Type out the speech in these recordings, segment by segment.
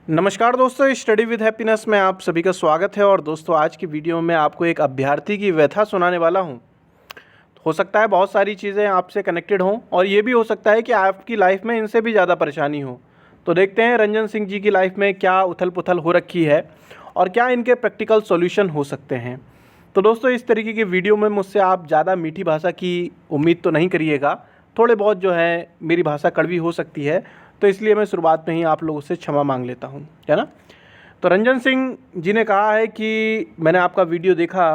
नमस्कार दोस्तों, study with happiness में आप सभी का स्वागत है। और दोस्तों, आज की वीडियो में आपको एक अभ्यर्थी की व्यथा सुनाने वाला हूं। हो सकता है बहुत सारी चीज़ें आपसे कनेक्टेड हों और ये भी हो सकता है कि आपकी लाइफ में इनसे भी ज़्यादा परेशानी हो। तो देखते हैं रंजन सिंह जी की लाइफ में क्या उथल पुथल हो रखी है और क्या इनके प्रैक्टिकल सॉल्यूशन हो सकते हैं। तो दोस्तों, इस तरीके की वीडियो में मुझसे आप ज़्यादा मीठी भाषा की उम्मीद तो नहीं करिएगा। थोड़े बहुत जो है मेरी भाषा कड़वी हो सकती है, तो इसलिए मैं शुरुआत में ही आप लोगों से क्षमा मांग लेता हूँ, है ना। तो रंजन सिंह जी ने कहा है कि मैंने आपका वीडियो देखा।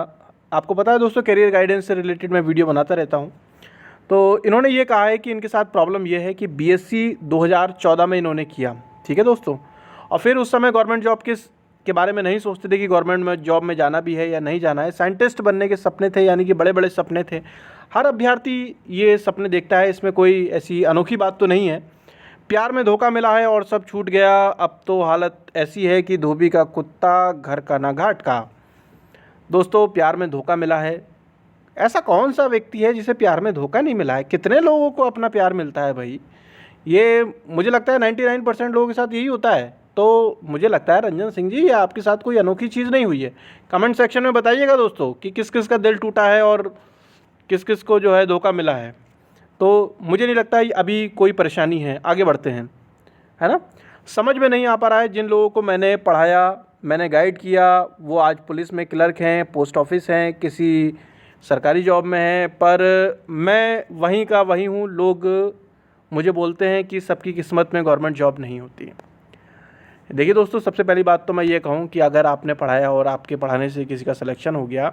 आपको पता है दोस्तों, करियर गाइडेंस से रिलेटेड मैं वीडियो बनाता रहता हूँ। तो इन्होंने ये कहा है कि इनके साथ प्रॉब्लम ये है कि बीएससी 2014 में इन्होंने किया, ठीक है दोस्तों। और फिर उस समय गवर्नमेंट जॉब के बारे में नहीं सोचते थे कि गवर्नमेंट में जॉब में जाना भी है या नहीं जाना है। साइंटिस्ट बनने के सपने थे, यानी कि बड़े बड़े सपने थे। हर अभ्यर्थी ये सपने देखता है, इसमें कोई ऐसी अनोखी बात तो नहीं है। प्यार में धोखा मिला है और सब छूट गया। अब तो हालत ऐसी है कि धोबी का कुत्ता घर का ना घाट का। दोस्तों, प्यार में धोखा मिला है। ऐसा कौन सा व्यक्ति है जिसे प्यार में धोखा नहीं मिला है? कितने लोगों को अपना प्यार मिलता है भाई। ये मुझे लगता है 99% लोगों के साथ यही होता है। तो मुझे लगता है रंजन सिंह जी, ये आपके साथ कोई अनोखी चीज़ नहीं हुई है। कमेंट सेक्शन में बताइएगा दोस्तों कि किस किस का दिल टूटा है और किस किस को जो है धोखा मिला है। तो मुझे नहीं लगता अभी कोई परेशानी है। आगे बढ़ते हैं, है ना। समझ में नहीं आ पा रहा है, जिन लोगों को मैंने पढ़ाया, मैंने गाइड किया, वो आज पुलिस में क्लर्क हैं, पोस्ट ऑफिस हैं, किसी सरकारी जॉब में हैं, पर मैं वहीं का वहीं हूँ। लोग मुझे बोलते हैं कि सबकी किस्मत में गवर्नमेंट जॉब नहीं होती। देखिए दोस्तों, सबसे पहली बात तो मैं ये कहूँ कि अगर आपने पढ़ाया और आपके पढ़ाने से किसी का सिलेक्शन हो गया,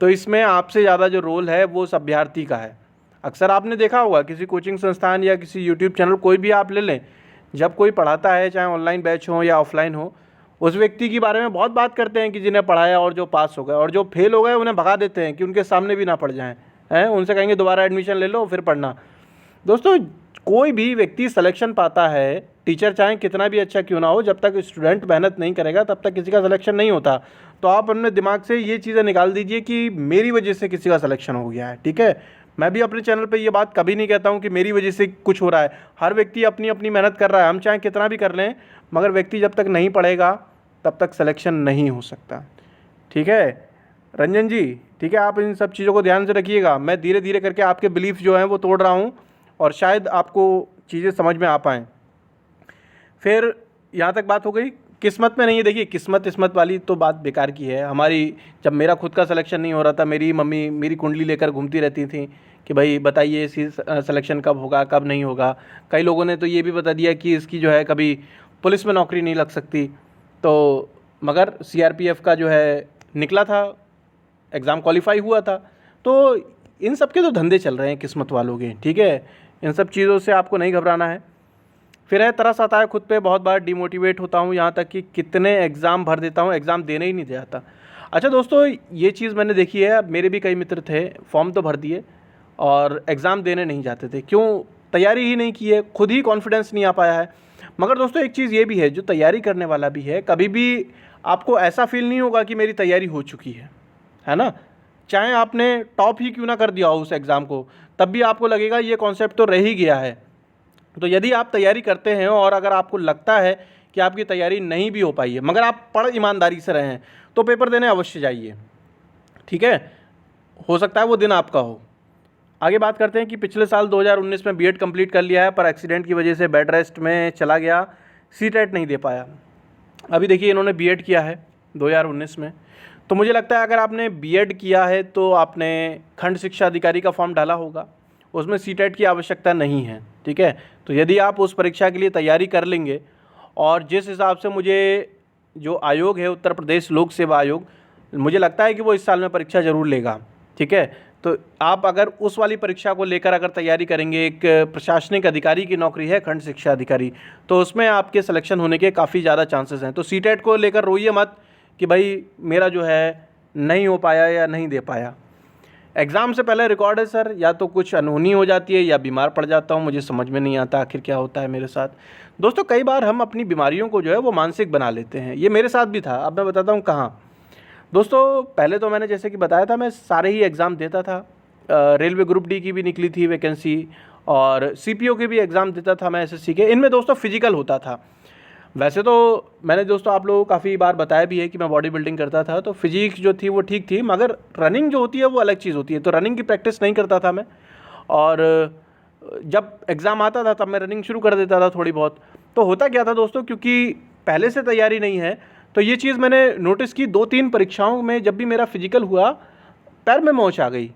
तो इसमें आपसे ज़्यादा जो रोल है वो उस अभ्यर्थी का है। अक्सर आपने देखा होगा किसी कोचिंग संस्थान या किसी यूट्यूब चैनल, कोई भी आप ले लें, जब कोई पढ़ाता है, चाहे ऑनलाइन बैच हो या ऑफलाइन हो, उस व्यक्ति के बारे में बहुत बात करते हैं कि जिन्हें पढ़ाया और जो पास हो गए, और जो फेल हो गए उन्हें भगा देते हैं कि उनके सामने भी ना पढ़ जाएँ, हैं। उनसे कहेंगे दोबारा एडमिशन ले लो फिर पढ़ना। दोस्तों, कोई भी व्यक्ति सिलेक्शन पाता है, टीचर चाहे कितना भी अच्छा क्यों ना हो, जब तक स्टूडेंट मेहनत नहीं करेगा तब तक किसी का सिलेक्शन नहीं होता। तो आप अपने दिमाग से ये चीज़ें निकाल दीजिए कि मेरी वजह से किसी का सिलेक्शन हो गया है, ठीक है। मैं भी अपने चैनल पे ये बात कभी नहीं कहता हूँ कि मेरी वजह से कुछ हो रहा है। हर व्यक्ति अपनी अपनी मेहनत कर रहा है, हम चाहे कितना भी कर लें, मगर व्यक्ति जब तक नहीं पढ़ेगा तब तक सिलेक्शन नहीं हो सकता, ठीक है रंजन जी। ठीक है, आप इन सब चीज़ों को ध्यान से रखिएगा। मैं धीरे धीरे करके आपके बिलीफ जो हैं वो तोड़ रहा हूँ और शायद आपको चीज़ें समझ में आ पाएँ। फिर यहाँ तक बात हो गई किस्मत में नहीं है। देखिए, किस्मत वाली तो बात बेकार की है हमारी। जब मेरा खुद का सिलेक्शन नहीं हो रहा था, मेरी मम्मी मेरी कुंडली लेकर घूमती रहती थी कि भाई बताइए इसी सिलेक्शन कब होगा, कब नहीं होगा। कई लोगों ने तो ये भी बता दिया कि इसकी जो है कभी पुलिस में नौकरी नहीं लग सकती। तो मगर सीआरपीएफ का जो है निकला था, एग्ज़ाम क्वालिफाई हुआ था। तो इन सब के तो धंधे चल रहे हैं किस्मत वालों के, ठीक है। इन सब चीज़ों से आपको नहीं घबराना है। फिर है, तरस आता है खुद पे, बहुत बार डिमोटिवेट होता हूँ, यहाँ तक कि कितने एग्ज़ाम भर देता हूँ, एग्ज़ाम देने ही नहीं जाता। अच्छा दोस्तों, ये चीज़ मैंने देखी है। मेरे भी कई मित्र थे, फॉर्म तो भर दिए और एग्ज़ाम देने नहीं जाते थे। क्यों? तैयारी ही नहीं की है, खुद ही कॉन्फिडेंस नहीं आ पाया है। मगर दोस्तों, एक चीज़ ये भी है, जो तैयारी करने वाला भी है, कभी भी आपको ऐसा फील नहीं होगा कि मेरी तैयारी हो चुकी है ना। चाहे आपने टॉप ही क्यों ना कर दिया हो उस एग्ज़ाम को, तब भी आपको लगेगा ये कॉन्सेप्ट तो रह ही गया है। तो यदि आप तैयारी करते हैं और अगर आपको लगता है कि आपकी तैयारी नहीं भी हो पाई है, मगर आप पढ़ ईमानदारी से रहे हैं, तो पेपर देने अवश्य जाइए, ठीक है। हो सकता है वो दिन आपका हो। आगे बात करते हैं कि पिछले साल 2019 में बीएड कंप्लीट कर लिया है, पर एक्सीडेंट की वजह से बेड रेस्ट में चला गया, सीटेट नहीं दे पाया। अभी देखिए, इन्होंने बीएड किया है 2019 में। तो मुझे लगता है अगर आपने बीएड किया है तो आपने खंड शिक्षा अधिकारी का फॉर्म डाला होगा, उसमें सीटेट की आवश्यकता नहीं है, ठीक है। तो यदि आप उस परीक्षा के लिए तैयारी कर लेंगे, और जिस हिसाब से मुझे जो आयोग है, उत्तर प्रदेश लोक सेवा आयोग, मुझे लगता है कि वो इस साल में परीक्षा ज़रूर लेगा, ठीक है। तो आप अगर उस वाली परीक्षा को लेकर अगर तैयारी करेंगे, एक प्रशासनिक अधिकारी की नौकरी है, खंड शिक्षा अधिकारी, तो उसमें आपके सिलेक्शन होने के काफ़ी ज़्यादा चांसेस हैं। तो सीटेट को लेकर रोइए मत कि भाई मेरा जो है नहीं हो पाया या नहीं दे पाया। एग्ज़ाम से पहले रिकॉर्ड है सर, या तो कुछ अनहोनी हो जाती है या बीमार पड़ जाता हूँ, मुझे समझ में नहीं आता आखिर क्या होता है मेरे साथ। दोस्तों, कई बार हम अपनी बीमारियों को जो है वो मानसिक बना लेते हैं। ये मेरे साथ भी था। अब मैं बताता हूँ कहाँ। दोस्तों, पहले तो मैंने जैसे कि बताया था, मैं सारे ही एग्ज़ाम देता था। रेलवे ग्रुप डी की भी निकली थी वैकेंसी, और सीपीओ के भी एग्ज़ाम देता था मैं, एसएससी के। इनमें दोस्तों फिजिकल होता था। वैसे तो मैंने दोस्तों आप लोगों को काफ़ी बार बताया भी है कि मैं बॉडी बिल्डिंग करता था, तो फिजिक्स जो थी वो ठीक थी, मगर रनिंग जो होती है वो अलग चीज़ होती है। तो रनिंग की प्रैक्टिस नहीं करता था मैं, और जब एग्ज़ाम आता था तब मैं रनिंग शुरू कर देता था थोड़ी बहुत। तो होता क्या था दोस्तों, क्योंकि पहले से तैयारी नहीं है, तो ये चीज़ मैंने नोटिस की 2-3 परीक्षाओं में। जब भी मेरा फिजिकल हुआ, पैर में मोच आ गई।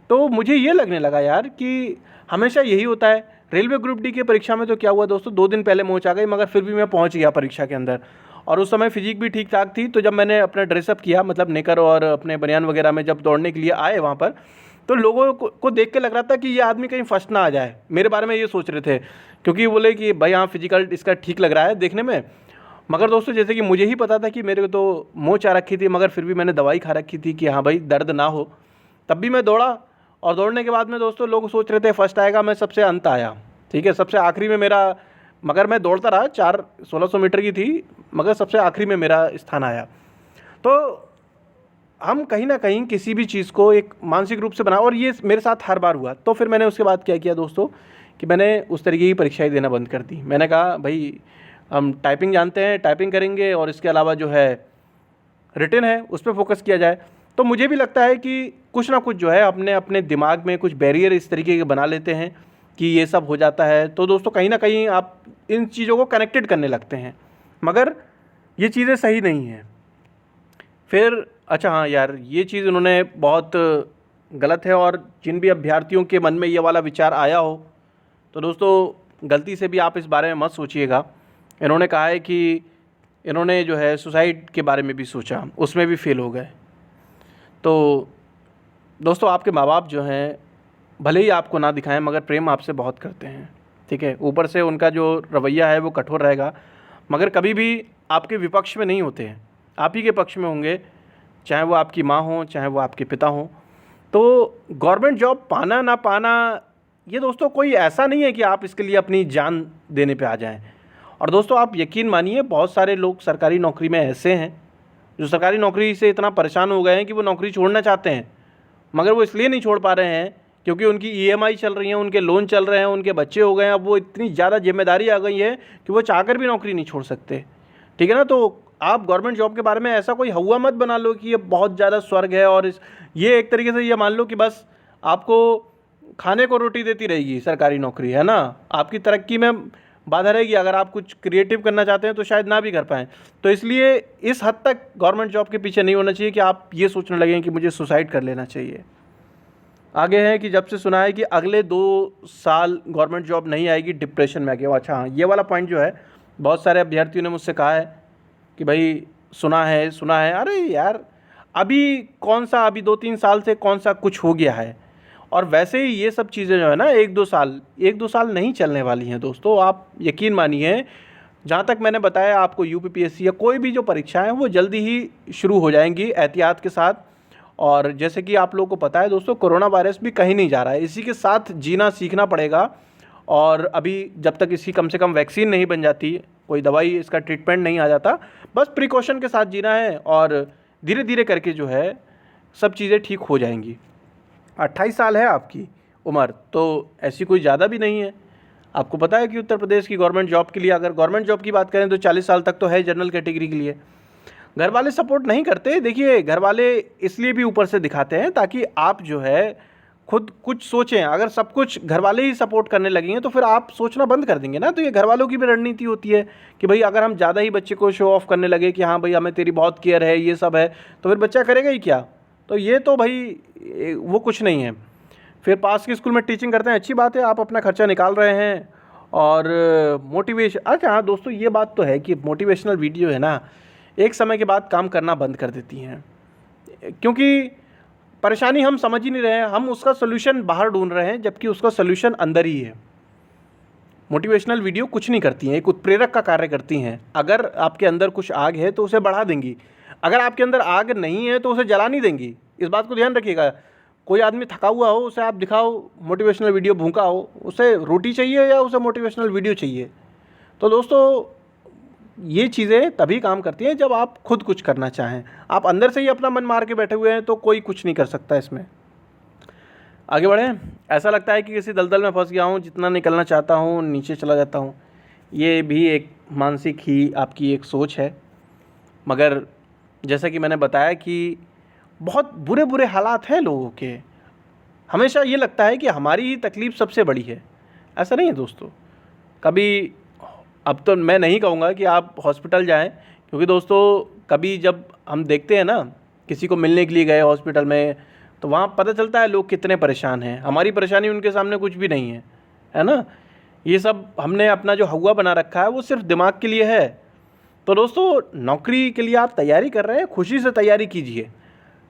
तो मुझे ये लगने लगा यार कि हमेशा यही होता है। रेलवे ग्रुप डी की परीक्षा में तो क्या हुआ दोस्तों, 2 दिन पहले मोच आ गई, मगर फिर भी मैं पहुंच गया परीक्षा के अंदर। और उस समय फिजिक भी ठीक ठाक थी। तो जब मैंने अपना ड्रेसअप किया, मतलब नेकर और अपने बनियान वगैरह में जब दौड़ने के लिए आए वहाँ पर, तो लोगों को देख के लग रहा था कि ये आदमी कहीं फर्स्ट ना आ जाए। मेरे बारे में ये सोच रहे थे, क्योंकि बोले कि भाई हाँ फिजिकल इसका ठीक लग रहा है देखने में। मगर दोस्तों जैसे कि मुझे ही पता था कि मेरे को तो मोच आ रखी थी, मगर फिर भी मैंने दवाई खा रखी थी कि हाँ भाई दर्द ना हो। तब भी मैं दौड़ा, और दौड़ने के बाद में दोस्तों लोग सोच रहे थे फर्स्ट आएगा, मैं सबसे अंत आया। ठीक है, सबसे आखिरी में मेरा, मगर मैं दौड़ता रहा, 1600 मीटर की थी, मगर सबसे आखिरी में मेरा स्थान आया। तो हम कहीं ना कहीं किसी भी चीज़ को एक मानसिक रूप से बना, और ये मेरे साथ हर बार हुआ। तो फिर मैंने उसके बाद क्या किया दोस्तों, कि मैंने उस तरीके की परीक्षाएं देना बंद कर दी। मैंने कहा भाई हम टाइपिंग जानते हैं, टाइपिंग करेंगे, और इसके अलावा जो है रिटन है उस पर फोकस किया जाए। तो मुझे भी लगता है कि कुछ ना कुछ जो है अपने अपने दिमाग में कुछ बैरियर इस तरीके के बना लेते हैं कि ये सब हो जाता है। तो दोस्तों कहीं ना कहीं आप इन चीज़ों को कनेक्टेड करने लगते हैं, मगर ये चीज़ें सही नहीं हैं। फिर अच्छा हाँ यार, ये चीज़ उन्होंने बहुत गलत है, और जिन भी अभ्यर्थियों के मन में ये वाला विचार आया हो, तो दोस्तों गलती से भी आप इस बारे में मत सोचिएगा। इन्होंने कहा है कि इन्होंने जो है सुसाइड के बारे में भी सोचा, उसमें भी फेल हो गए। तो दोस्तों आपके माँ बाप जो हैं, भले ही आपको ना दिखाएं, मगर प्रेम आपसे बहुत करते हैं। ठीक है, ऊपर से उनका जो रवैया है वो कठोर रहेगा, मगर कभी भी आपके विपक्ष में नहीं होते हैं, आप ही के पक्ष में होंगे, चाहे वो आपकी माँ हो, चाहे वो आपके पिता हों। तो गवर्नमेंट जॉब पाना ना पाना, ये दोस्तों कोई ऐसा नहीं है कि आप इसके लिए अपनी जान देने पे आ जाएं। और दोस्तों आप यकीन मानिए, बहुत सारे लोग सरकारी नौकरी में ऐसे हैं जो सरकारी नौकरी से इतना परेशान हो गए हैं कि वो नौकरी छोड़ना चाहते हैं, मगर वो इसलिए नहीं छोड़ पा रहे हैं क्योंकि उनकी ईएमआई चल रही है, उनके लोन चल रहे हैं, उनके बच्चे हो गए हैं। अब वो इतनी ज़्यादा जिम्मेदारी आ गई है कि वो चाहकर भी नौकरी नहीं छोड़ सकते। ठीक है ना। तो आप गवर्नमेंट जॉब के बारे में ऐसा कोई हवा मत बना लो कि ये बहुत ज़्यादा स्वर्ग है, और ये एक तरीके से ये मान लो कि बस आपको खाने को रोटी देती रहेगी सरकारी नौकरी, है ना। आपकी तरक्की में बाधा रहेगी। अगर आप कुछ क्रिएटिव करना चाहते हैं तो शायद ना भी कर पाएँ। तो इसलिए इस हद तक गवर्नमेंट जॉब के पीछे नहीं होना चाहिए कि आप ये सोचने लगें कि मुझे सुसाइड कर लेना चाहिए। आगे है कि जब से सुना है कि अगले 2 साल गवर्नमेंट जॉब नहीं आएगी, डिप्रेशन में आ गया। अच्छा हाँ, ये वाला पॉइंट जो है बहुत सारे अभ्यर्थियों ने मुझसे कहा है कि भाई सुना है सुना है। अरे यार, अभी कौन सा, अभी 2-3 साल से कौन सा कुछ हो गया है। और वैसे ही ये सब चीज़ें जो है ना 1-2 साल नहीं चलने वाली हैं दोस्तों। आप यकीन मानिए, जहाँ तक मैंने बताया आपको, यूपीपीएससी या कोई भी जो परीक्षाएं हैं वो जल्दी ही शुरू हो जाएंगी एहतियात के साथ। और जैसे कि आप लोगों को पता है दोस्तों, कोरोना वायरस भी कहीं नहीं जा रहा है, इसी के साथ जीना सीखना पड़ेगा। और अभी जब तक इसकी कम से कम वैक्सीन नहीं बन जाती, कोई दवाई, इसका ट्रीटमेंट नहीं आ जाता, बस प्रिकॉशन के साथ जीना है, और धीरे धीरे करके जो है सब चीज़ें ठीक हो जाएंगी। 28 साल है आपकी उम्र, तो ऐसी कोई ज़्यादा भी नहीं है। आपको पता है कि उत्तर प्रदेश की गवर्नमेंट जॉब के लिए, अगर गवर्नमेंट जॉब की बात करें तो 40 साल तक तो है जनरल कैटेगरी के लिए। घर वाले सपोर्ट नहीं करते। देखिए, घर वाले इसलिए भी ऊपर से दिखाते हैं ताकि आप जो है खुद कुछ सोचें। अगर सब कुछ घर वाले ही सपोर्ट करने लगेंगे तो फिर आप सोचना बंद कर देंगे ना। तो ये घर वालों की भी रणनीति होती है कि भाई अगर हम ज़्यादा ही बच्चे को शो ऑफ करने लगे कि हाँ भाई हमें तेरी बहुत केयर है, ये सब है, तो फिर बच्चा करेगा ही क्या। तो ये तो भाई वो कुछ नहीं है। फिर पास के स्कूल में टीचिंग करते हैं, अच्छी बात है, आप अपना खर्चा निकाल रहे हैं। और मोटिवेशन, अच्छा हाँ दोस्तों, ये बात तो है कि मोटिवेशनल वीडियो है ना, एक समय के बाद काम करना बंद कर देती हैं, क्योंकि परेशानी हम समझ ही नहीं रहे हैं, हम उसका सोल्यूशन बाहर ढूंढ रहे हैं, जबकि उसका सोल्यूशन अंदर ही है। मोटिवेशनल वीडियो कुछ नहीं करती हैं, एक उत्प्रेरक का कार्य करती हैं। अगर आपके अंदर कुछ आग है तो उसे बढ़ा देंगी, अगर आपके अंदर आग नहीं है तो उसे जला नहीं देंगी। इस बात को ध्यान रखिएगा। कोई आदमी थका हुआ हो, उसे आप दिखाओ मोटिवेशनल वीडियो, भूखा हो, उसे रोटी चाहिए या उसे मोटिवेशनल वीडियो चाहिए। तो दोस्तों ये चीज़ें तभी काम करती हैं जब आप खुद कुछ करना चाहें। आप अंदर से ही अपना मन मार के बैठे हुए हैं तो कोई कुछ नहीं कर सकता इसमें। आगे बढ़ें। ऐसा लगता है कि किसी दलदल में फंस गया हूँ, जितना निकलना चाहता हूँ नीचे चला जाता हूँ। ये भी एक मानसिक ही आपकी एक सोच है, मगर जैसा कि मैंने बताया कि बहुत बुरे बुरे हालात हैं लोगों के। हमेशा ये लगता है कि हमारी ही तकलीफ़ सबसे बड़ी है। ऐसा नहीं है दोस्तों। कभी, अब तो मैं नहीं कहूँगा कि आप हॉस्पिटल जाएं, क्योंकि दोस्तों कभी जब हम देखते हैं ना किसी को मिलने के लिए गए हॉस्पिटल में, तो वहाँ पता चलता है लोग कितने परेशान हैं। हमारी परेशानी उनके सामने कुछ भी नहीं है ना। ये सब हमने अपना जो हवा बना रखा है वो सिर्फ दिमाग के लिए है। तो दोस्तों, नौकरी के लिए आप तैयारी कर रहे हैं, खुशी से तैयारी कीजिए,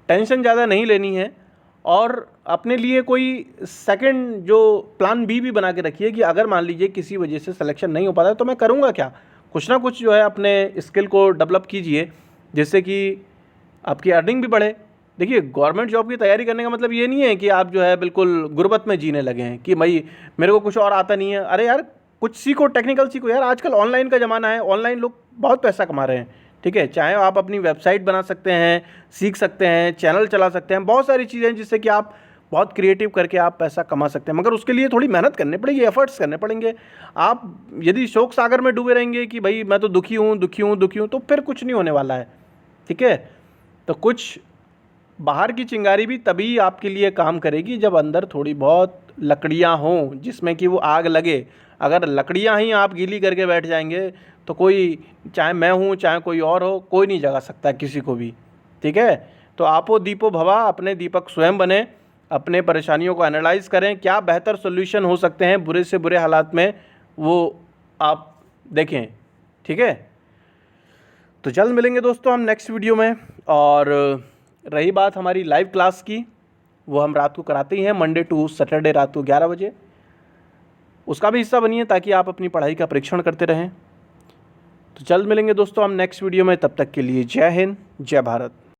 टेंशन ज़्यादा नहीं लेनी है। और अपने लिए कोई सेकंड जो प्लान बी भी बना के रखिए कि अगर मान लीजिए किसी वजह से सिलेक्शन नहीं हो पाता तो मैं करूँगा क्या। कुछ ना कुछ जो है अपने स्किल को डेवलप कीजिए, जिससे कि आपकी अर्निंग भी बढ़े। देखिए, गवर्नमेंट जॉब की तैयारी करने का मतलब ये नहीं है कि आप जो है बिल्कुल गुर्बत में जीने लगे हैं कि भाई मेरे को कुछ और आता नहीं है। अरे यार, कुछ सीखो, टेक्निकल सीखो यार। आजकल ऑनलाइन का ज़माना है, ऑनलाइन लोग बहुत पैसा कमा रहे हैं। ठीक है, चाहे आप अपनी वेबसाइट बना सकते हैं, सीख सकते हैं, चैनल चला सकते हैं, बहुत सारी चीज़ें जिससे कि आप बहुत क्रिएटिव करके आप पैसा कमा सकते हैं। मगर उसके लिए थोड़ी मेहनत करनी पड़ेगी, एफर्ट्स करने पड़ेंगे। आप यदि शोक सागर में डूबे रहेंगे कि भाई मैं तो दुखी हूँ दुखी हूँ दुखी हूँ, तो फिर कुछ नहीं होने वाला है। ठीक है, तो कुछ बाहर की चिंगारी भी तभी आपके लिए काम करेगी जब अंदर थोड़ी बहुत लकड़ियाँ हों जिसमें कि वो आग लगे। अगर लकड़ियाँ ही आप गीली करके बैठ जाएंगे तो कोई, चाहे मैं हूँ चाहे कोई और हो, कोई नहीं जगा सकता किसी को भी। ठीक है, तो आपो दीपो भवा, अपने दीपक स्वयं बने, अपने परेशानियों को एनालाइज करें, क्या बेहतर सोल्यूशन हो सकते हैं बुरे से बुरे हालात में, वो आप देखें। ठीक है, तो जल्द मिलेंगे दोस्तों हम नेक्स्ट वीडियो में। और रही बात हमारी लाइव क्लास की, वो हम रात को कराते ही हैं, मंडे टू सैटरडे रात को 11 बजे। उसका भी हिस्सा बनिए ताकि आप अपनी पढ़ाई का परीक्षण करते रहें। तो जल्द मिलेंगे दोस्तों हम नेक्स्ट वीडियो में, तब तक के लिए जय हिंद, जय भारत।